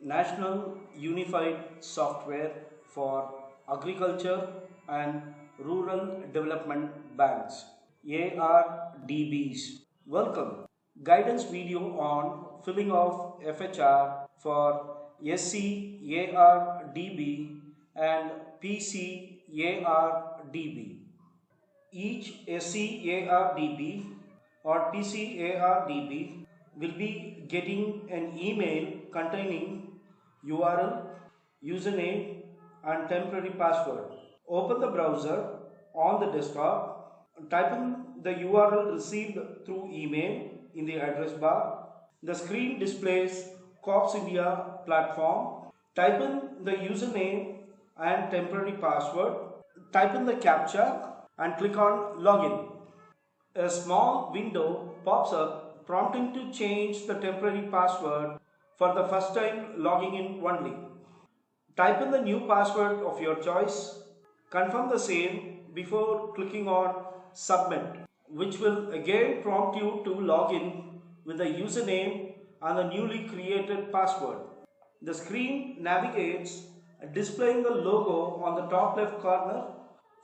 National Unified Software for Agriculture and Rural Development Banks, ARDBs. Welcome. Guidance video on filling of FHR for SCARDB and PCARDB. Each SCARDB or PCARDB will be getting an email containing URL, username and temporary password. Open the browser on the desktop, type in the URL received through email in the address bar. The screen displays COPS India platform. Type in the username and temporary password. Type in the CAPTCHA and click on Login. A small window pops up prompting to change the temporary password for the first time logging in only. Type in the new password of your choice. Confirm the same before clicking on Submit, which will again prompt you to log in with the username and the newly created password. The screen navigates displaying the logo on the top left corner,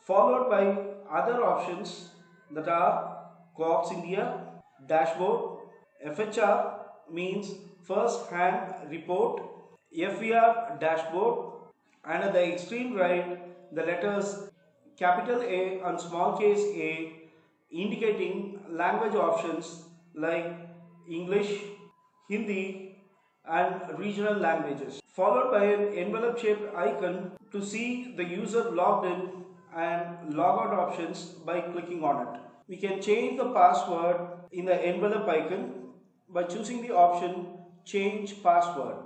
followed by other options that are COPS India, Dashboard, FHR means First Hand Report, FVR Dashboard, and at the extreme right the letters capital A and small case a indicating language options like English, Hindi and regional languages, followed by an envelope shaped icon to see the user logged in and logout options by clicking on it. We can change the password in the envelope icon by choosing the option Change Password.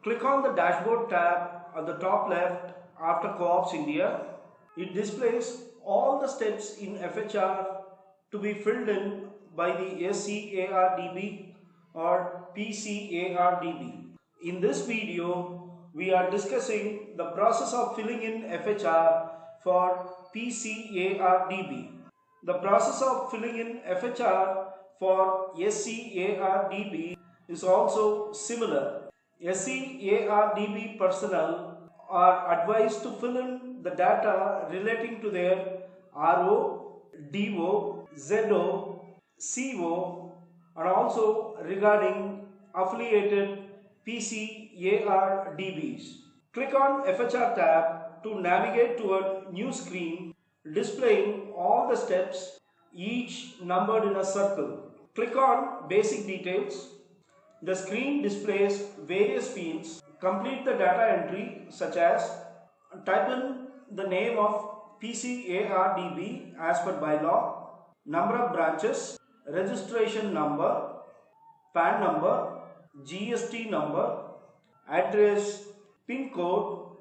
Click on the Dashboard tab at the top left after COPS India. It displays all the steps in FHR to be filled in by the SCARDB or PCARDB. In this video, we are discussing the process of filling in FHR for PCARDB. The process of filling in FHR for SCARDB is also similar. SCARDB personnel are advised to fill in the data relating to their RO, DO, ZO, CO and also regarding affiliated PCARDBs. Click on FHR tab to navigate to a new screen displaying all the steps, each numbered in a circle. Click on Basic Details. The screen displays various fields. Complete the data entry such as type in the name of PCARDB as per bylaw, number of branches, registration number, PAN number, GST number, address, PIN code,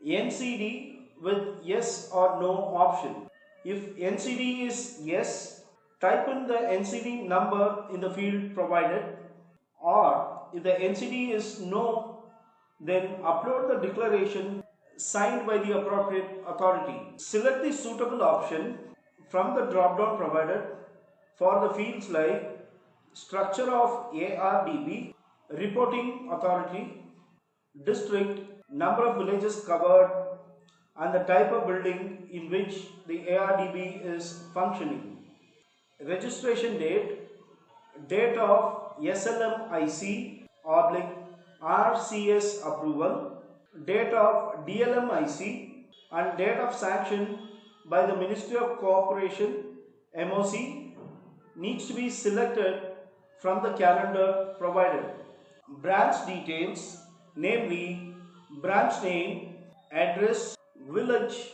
NCD with yes or no option. If NCD is yes, type in the NCD number in the field provided, or if the NCD is no, then upload the declaration signed by the appropriate authority. Select the suitable option from the drop-down provided for the fields like structure of ARDB, reporting authority, district, number of villages covered, and the type of building in which the ARDB is functioning. Registration date, date of SLMIC / RCS approval, date of DLMIC and date of sanction by the Ministry of Cooperation MOC needs to be selected from the calendar provided. Branch details, namely branch name, address, village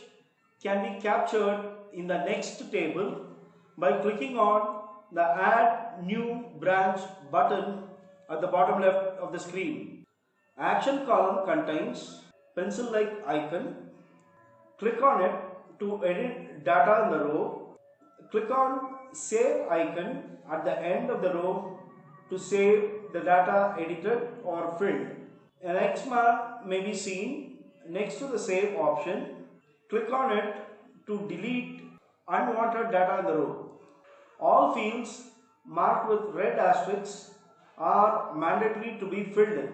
can be captured in the next table by clicking on the Add New Branch button at the bottom left of the screen. Action column contains pencil-like icon. Click on it to edit data in the row. Click on Save icon at the end of the row to save the data edited or filled. An X mark may be seen next to the Save option. Click on it to delete unwanted data in the row. All fields marked with red asterisks are mandatory to be filled in.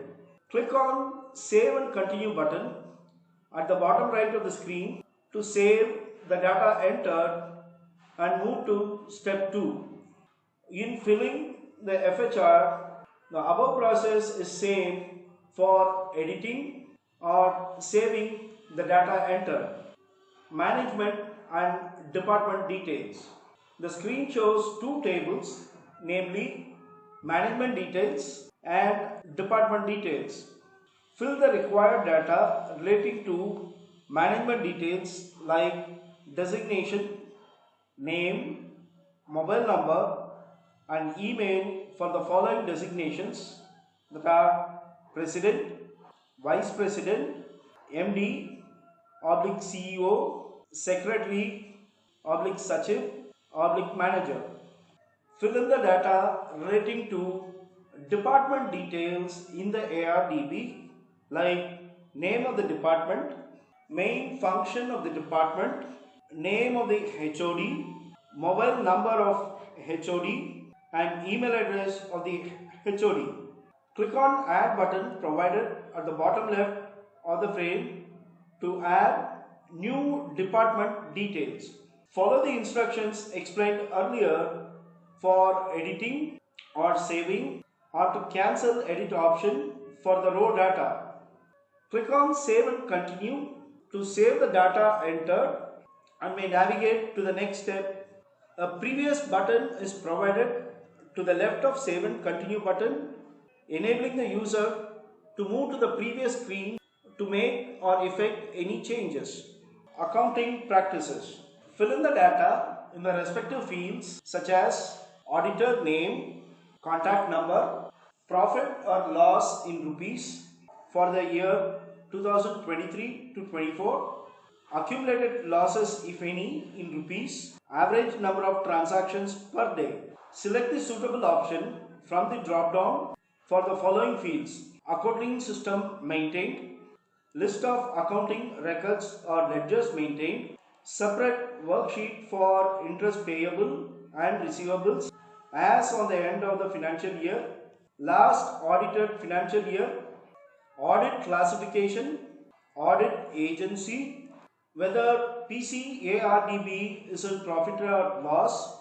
Click on Save and Continue button at the bottom right of the screen to save the data entered and move to step 2. In filling the FHR, the above process is same for editing or saving the data entered. Management and department details. The screen shows two tables, namely management details and department details. Fill the required data relating to management details like designation, name, mobile number and email for the following designations that are President, Vice President, MD, CEO, Secretary, Sachiv, Manager. Fill in the data relating to department details in the ARDB like name of the department, main function of the department, name of the HOD, mobile number of HOD and email address of the HOD. Click on Add button provided at the bottom left of the frame to add new department details. Follow the instructions explained earlier for editing or saving or to cancel edit option for the raw data. Click on Save and Continue to save the data entered and may navigate to the next step. A previous button is provided to the left of Save and Continue button, enabling the user to move to the previous screen to make or effect any changes. Accounting practices. Fill in the data in the respective fields such as auditor name, contact number, profit or loss in rupees for the year 2023 to 24, accumulated losses if any in rupees, average number of transactions per day. Select the suitable option from the drop down for the following fields: accounting system maintained, list of accounting records or ledgers maintained, separate worksheet for interest payable and receivables as on the end of the financial year, last audited financial year, audit classification, audit agency, whether PCARDB is in profit or loss,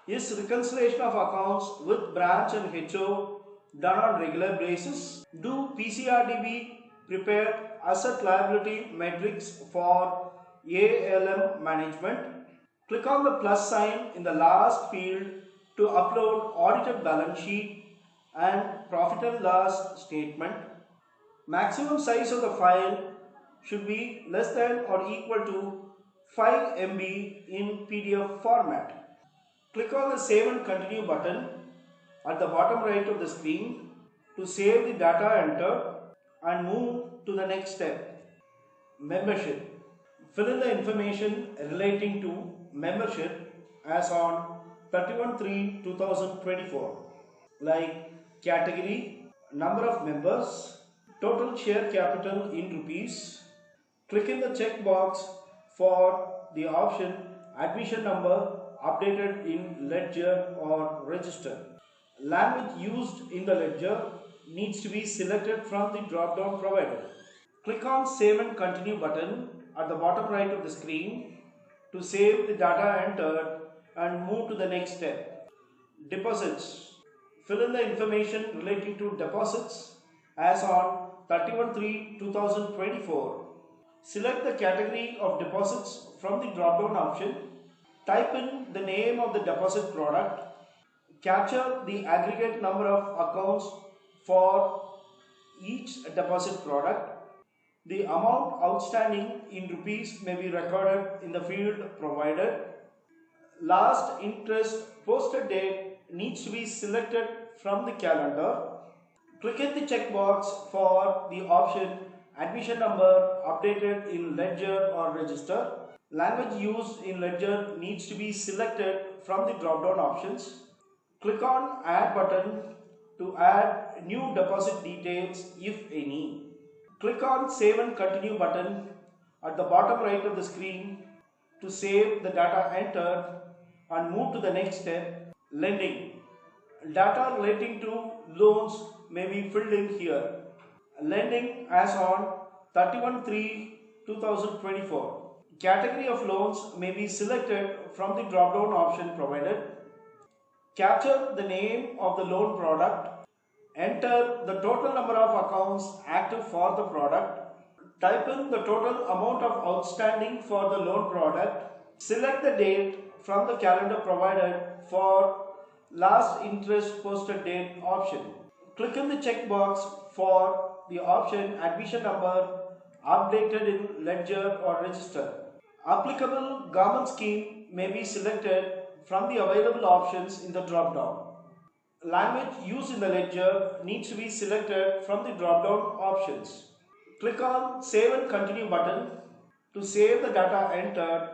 is reconciliation of accounts with branch and HO done on regular basis, do PCRDB prepare asset liability metrics for ALM management. Click on the plus sign in the last field to upload audited balance sheet and profit and loss statement. Maximum size of the file should be less than or equal to 5 MB in PDF format. Click on the Save and Continue button at the bottom right of the screen to save the data entered and move to the next step. Membership. Fill in the information relating to membership as on 31/3/2024 like category, number of members, total share capital in rupees. Click in the check box for the option admission number updated in ledger or register. Language used in the ledger needs to be selected from the drop down provided. Click on Save and Continue button at the bottom right of the screen to save the data entered and move to the next step. Deposits. Fill in the information relating to deposits as on 31/3/2024. Select the category of deposits from the drop down option. Type in the name of the deposit product. Capture the aggregate number of accounts for each deposit product. The amount outstanding in rupees may be recorded in the field provided. Last interest posted date needs to be selected from the calendar. Click in the checkbox for the option admission number updated in ledger or register. Language used in ledger needs to be selected from the drop down options. Click on Add button to add new deposit details if any. Click on Save and Continue button at the bottom right of the screen to save the data entered and move to the next step. Lending. Data relating to loans may be filled in here. lending as on 31/3/2024. Category of loans may be selected from the drop-down option provided. Capture the name of the loan product. Enter the total number of accounts active for the product. Type in the total amount of outstanding for the loan product. Select the date from the calendar provided for last interest posted date option. Click in the checkbox for the option admission number updated in ledger or register. Applicable government scheme may be selected from the available options in the drop-down. Language used in the ledger needs to be selected from the drop-down options. Click on Save and Continue button to save the data entered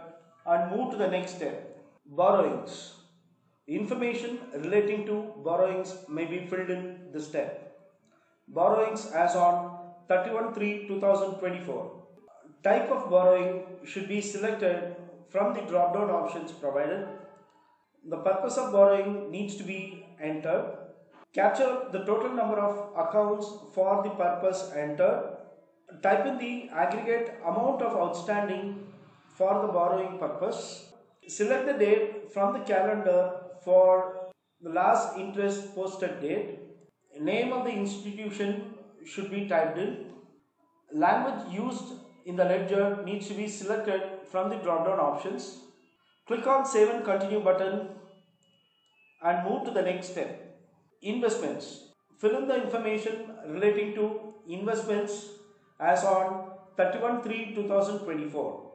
and move to the next step. Borrowings. Information relating to borrowings may be filled in this step. Borrowings as on 31/3/2024. Type of borrowing should be selected from the drop-down options provided. The purpose of borrowing needs to be entered. Capture the total number of accounts for the purpose entered. Type in the aggregate amount of outstanding for the borrowing purpose. Select the date from the calendar for the last interest posted date. Name of the institution should be typed in. Language used in the ledger needs to be selected from the drop-down options. Click on Save and Continue button and move to the next step. Investments. Fill in the information relating to investments as on 31/3/2024.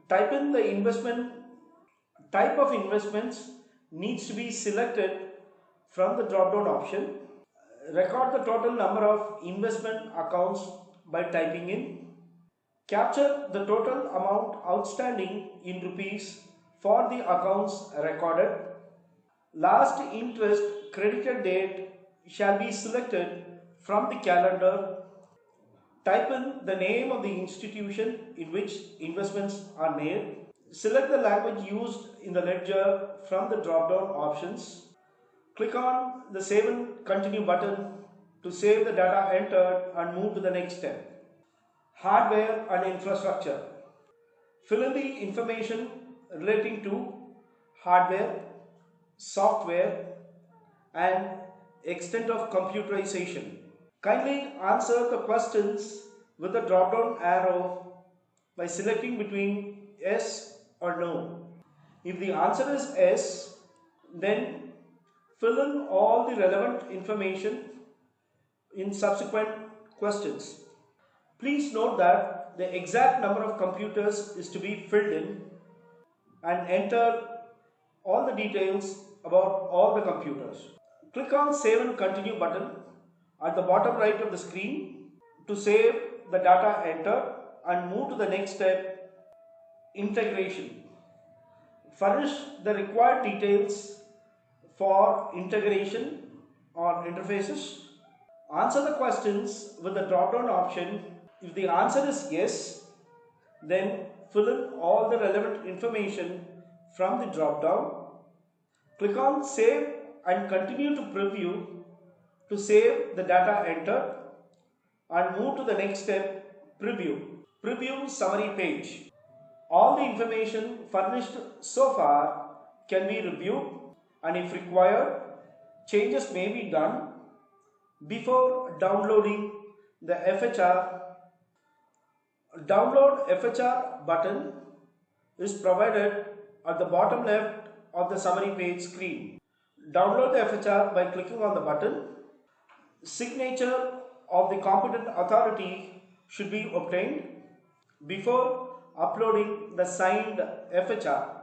Type in the investment. Type of investments needs to be selected from the drop-down option. Record the total number of investment accounts by typing in. Capture the total amount outstanding in rupees for the accounts recorded. Last interest credited date shall be selected from the calendar. Type in the name of the institution in which investments are made. Select the language used in the ledger from the drop-down options. Click on the Save and Continue button to save the data entered and move to the next step. Hardware and infrastructure. Fill in the information relating to hardware, software, and extent of computerization. Kindly answer the questions with the drop-down arrow by selecting between yes or no. If the answer is yes, then fill in all the relevant information in subsequent questions. Please note that the exact number of computers is to be filled in and enter all the details about all the computers. Click on Save and Continue button at the bottom right of the screen to save the data entered and move to the next step, integration. Furnish the required details for integration or interfaces. Answer the questions with the drop-down option. If the answer is yes, then fill in all the relevant information from the drop-down. Click on Save and Continue to Preview to save the data entered and move to the next step, Preview. Preview summary page. All the information furnished so far can be reviewed, and if required, changes may be done before downloading the FHR. Download FHR button is provided at the bottom left of the summary page screen. Download the FHR by clicking on the button. Signature of the competent authority should be obtained before uploading the signed FHR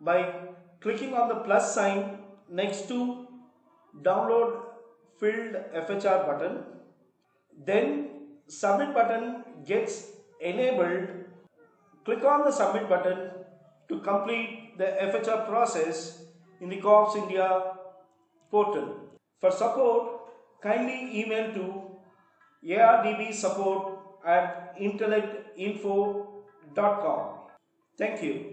by clicking on the plus sign next to Download Filled FHR button. Then Submit button gets enabled. Click on the Submit button to complete the FHR process in the Co-ops India portal. For support, kindly email to ardbsupport@intellectinfo.com. Thank you.